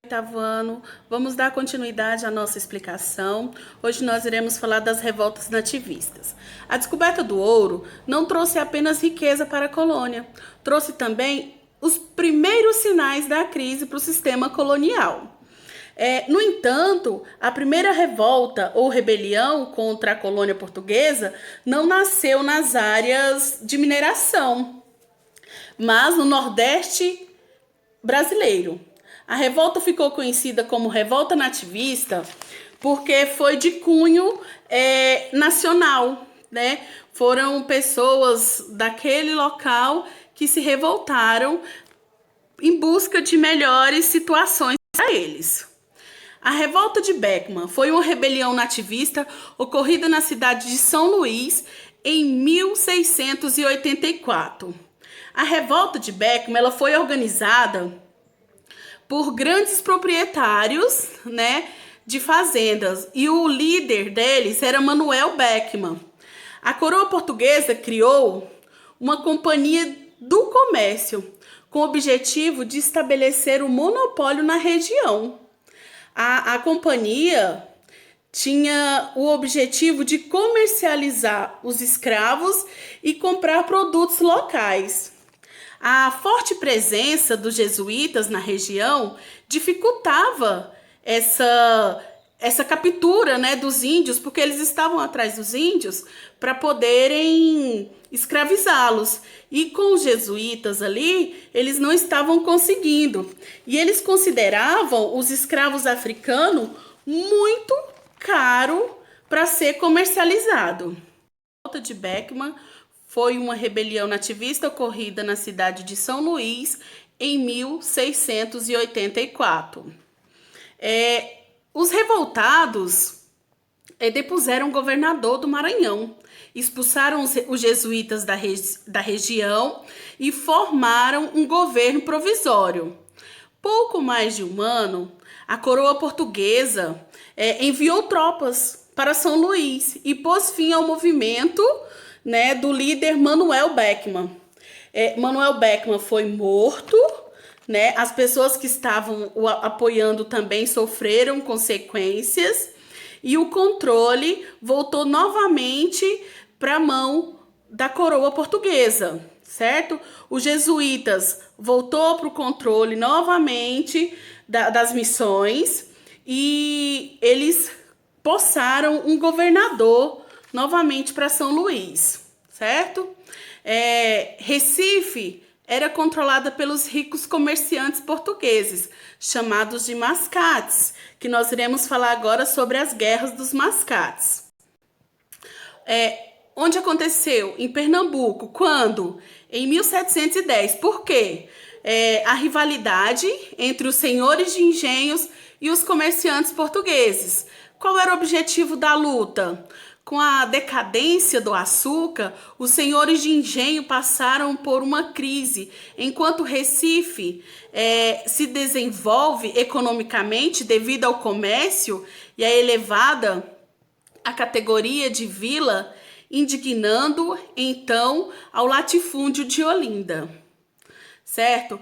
Oitavo ano, vamos dar continuidade à nossa explicação. Hoje nós iremos falar das revoltas nativistas. A descoberta do ouro não trouxe apenas riqueza para a colônia, trouxe também os primeiros sinais da crise para o sistema colonial. No entanto, a primeira revolta ou rebelião contra a colônia portuguesa não nasceu nas áreas de mineração, mas no Nordeste brasileiro. A revolta ficou conhecida como revolta nativista porque foi de cunho nacional, né? Foram pessoas daquele local que se revoltaram em busca de melhores situações para eles. A revolta de Beckman foi uma rebelião nativista ocorrida na cidade de São Luís em 1684. A revolta de Beckman ela foi organizada por grandes proprietários, né, de fazendas, e o líder deles era Manuel Beckman. A coroa portuguesa criou uma companhia do comércio com o objetivo de estabelecer um monopólio na região. A companhia tinha o objetivo de comercializar os escravos e comprar produtos locais. A forte presença dos jesuítas na região dificultava essa captura, né, dos índios, porque eles estavam atrás dos índios para poderem escravizá-los. E com os jesuítas ali, eles não estavam conseguindo. E eles consideravam os escravos africanos muito caro para ser comercializado. A revolta de Beckman foi uma rebelião nativista ocorrida na cidade de São Luís em 1684. Os revoltados depuseram o governador do Maranhão, expulsaram os jesuítas da região e formaram um governo provisório. Pouco mais de um ano, a coroa portuguesa enviou tropas para São Luís e pôs fim ao movimento, né, do líder Manuel Beckman. Manuel Beckman foi morto, né? As pessoas que estavam o apoiando também sofreram consequências e o controle voltou novamente para a mão da coroa portuguesa, certo? Os jesuítas voltou para o controle novamente das missões e eles possaram um governador novamente para São Luís, certo? Recife era controlada pelos ricos comerciantes portugueses, chamados de mascates, que nós iremos falar agora sobre as guerras dos mascates. Onde aconteceu? Em Pernambuco. Quando? Em 1710. Por quê? A rivalidade entre os senhores de engenhos e os comerciantes portugueses. Qual era o objetivo da luta? Com a decadência do açúcar, os senhores de engenho passaram por uma crise, enquanto Recife se desenvolve economicamente devido ao comércio e à elevada a categoria de vila, indignando então ao latifúndio de Olinda, certo?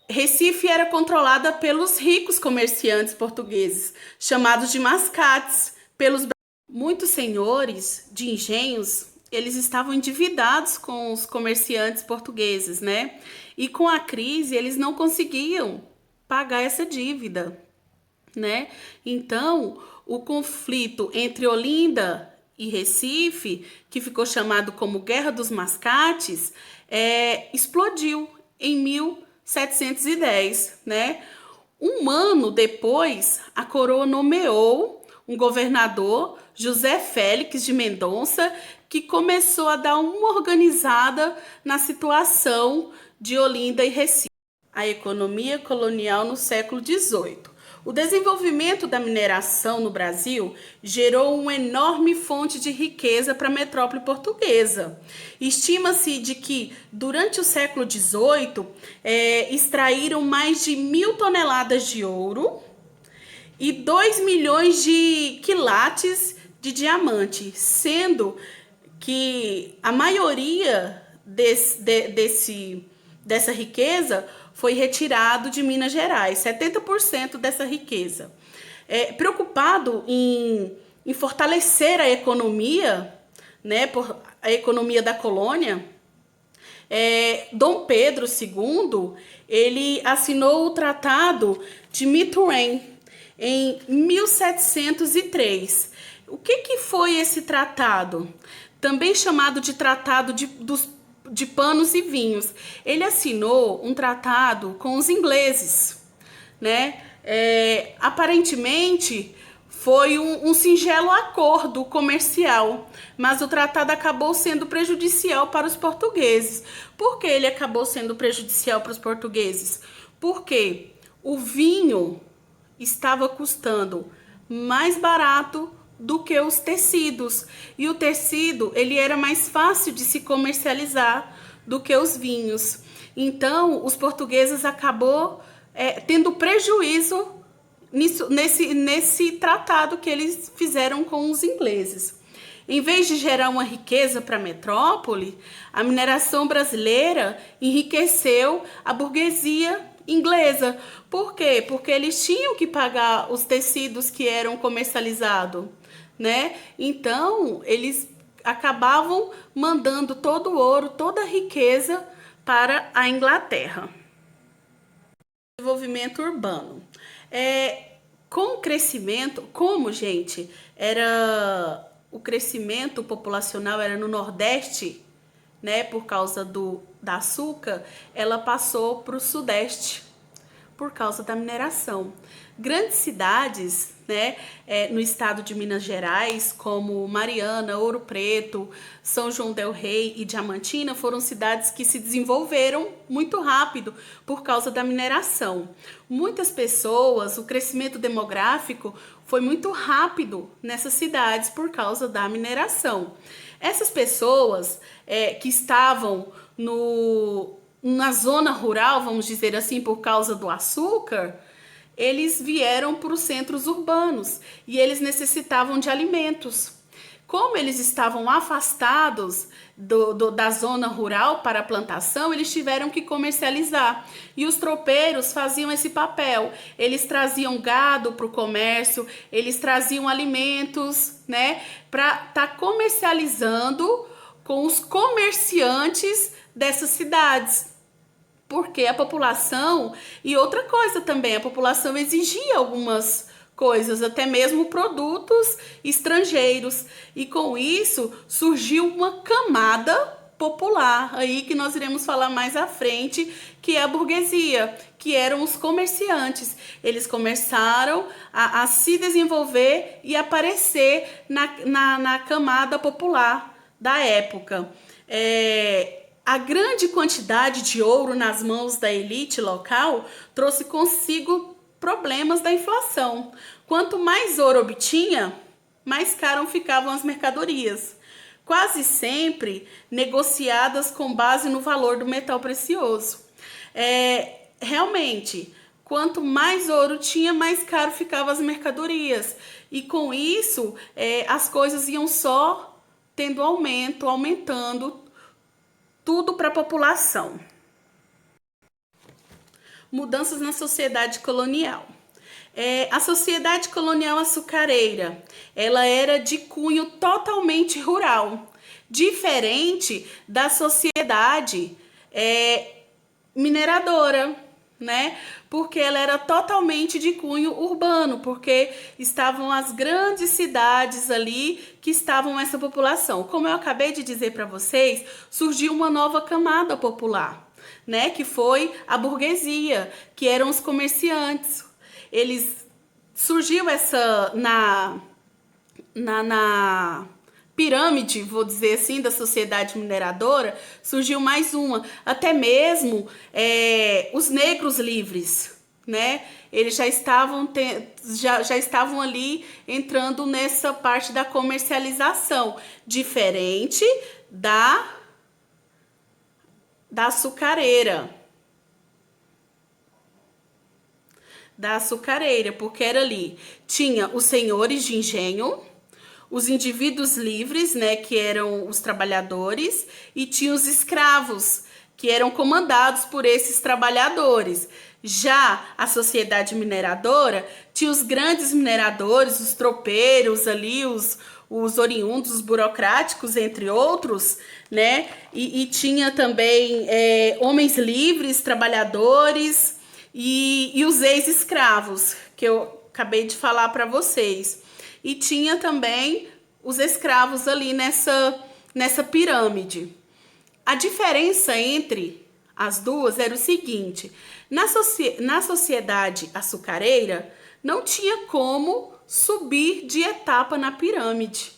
Recife era controlada pelos ricos comerciantes portugueses, chamados de mascates, muitos senhores de engenhos, eles estavam endividados com os comerciantes portugueses, né? E com a crise, eles não conseguiam pagar essa dívida, né? Então, o conflito entre Olinda e Recife, que ficou chamado como Guerra dos Mascates, explodiu em 1710, né? Um ano depois, a coroa nomeou um governador, José Félix de Mendonça, que começou a dar uma organizada na situação de Olinda e Recife. A economia colonial no século XVIII. O desenvolvimento da mineração no Brasil gerou uma enorme fonte de riqueza para a metrópole portuguesa. Estima-se de que, durante o século XVIII, extraíram mais de 1.000 toneladas de ouro e 2 milhões de quilates de diamante, sendo que a maioria dessa riqueza foi retirado de Minas Gerais, 70% dessa riqueza. Preocupado em fortalecer a economia, né, por a economia da colônia, Dom Pedro II, ele assinou o Tratado de Methuen em 1703. O que foi esse tratado? Também chamado de Tratado de Panos e Vinhos. Ele assinou um tratado com os ingleses, né? Aparentemente foi um singelo acordo comercial, mas o tratado acabou sendo prejudicial para os portugueses. Por que ele acabou sendo prejudicial para os portugueses? Porque o vinho estava custando mais barato do que os tecidos, e o tecido ele era mais fácil de se comercializar do que os vinhos. Então os portugueses acabou tendo prejuízo nesse tratado que eles fizeram com os ingleses. Em vez de gerar uma riqueza para a metrópole, a mineração brasileira enriqueceu a burguesia inglesa. Por quê? Porque eles tinham que pagar os tecidos que eram comercializados, né? Então, eles acabavam mandando todo o ouro, toda a riqueza para a Inglaterra. Desenvolvimento urbano. Com o crescimento, gente, era o crescimento populacional era no Nordeste, né, por causa da açúcar, ela passou para o Sudeste por causa da mineração. Grandes cidades, né, no estado de Minas Gerais, como Mariana, Ouro Preto, São João del Rei e Diamantina, foram cidades que se desenvolveram muito rápido por causa da mineração. Muitas pessoas, o crescimento demográfico foi muito rápido nessas cidades por causa da mineração. Essas pessoas que estavam na zona rural, vamos dizer assim, por causa do açúcar, eles vieram para os centros urbanos e eles necessitavam de alimentos. Como eles estavam afastados da zona rural para a plantação, eles tiveram que comercializar. E os tropeiros faziam esse papel. Eles traziam gado para o comércio, eles traziam alimentos, né, para estar comercializando com os comerciantes dessas cidades. Porque a população, e outra coisa também, a população exigia algumas coisas, até mesmo produtos estrangeiros. E com isso surgiu uma camada popular, aí que nós iremos falar mais à frente, que é a burguesia, que eram os comerciantes. Eles começaram a se desenvolver e aparecer na camada popular da época. A grande quantidade de ouro nas mãos da elite local trouxe consigo problemas da inflação. Quanto mais ouro obtinha, mais caro ficavam as mercadorias, quase sempre negociadas com base no valor do metal precioso. Realmente, quanto mais ouro tinha, mais caro ficavam as mercadorias. E com isso, as coisas iam só tendo aumentando tudo para a população. Mudanças na sociedade colonial. A sociedade colonial açucareira, ela era de cunho totalmente rural, diferente da sociedade mineradora, né? Porque ela era totalmente de cunho urbano, porque estavam as grandes cidades ali que estavam essa população. Como eu acabei de dizer para vocês, surgiu uma nova camada popular, né? Que foi a burguesia, que eram os comerciantes. Surgiu na pirâmide, vou dizer assim, da sociedade mineradora, surgiu mais uma, até mesmo os negros livres, né? Eles já estavam ali entrando nessa parte da comercialização, diferente da açucareira. Porque era ali, tinha os senhores de engenho, os indivíduos livres, né, que eram os trabalhadores, e tinha os escravos, que eram comandados por esses trabalhadores. Já a sociedade mineradora tinha os grandes mineradores, os tropeiros ali, os oriundos, os burocráticos, entre outros, né? E tinha também homens livres, trabalhadores e os ex-escravos, que eu acabei de falar para vocês. E tinha também os escravos ali nessa pirâmide. A diferença entre as duas era o seguinte: na sociedade açucareira, não tinha como subir de etapa na pirâmide.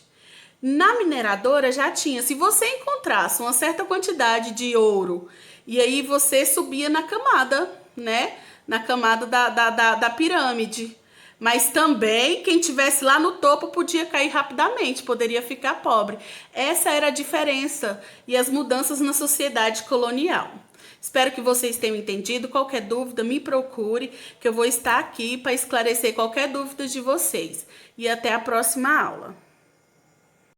Na mineradora já tinha. Se você encontrasse uma certa quantidade de ouro e aí você subia na camada, né? Na camada da pirâmide. Mas também quem tivesse lá no topo podia cair rapidamente, poderia ficar pobre. Essa era a diferença e as mudanças na sociedade colonial. Espero que vocês tenham entendido. Qualquer dúvida, me procure, que eu vou estar aqui para esclarecer qualquer dúvida de vocês. E até a próxima aula.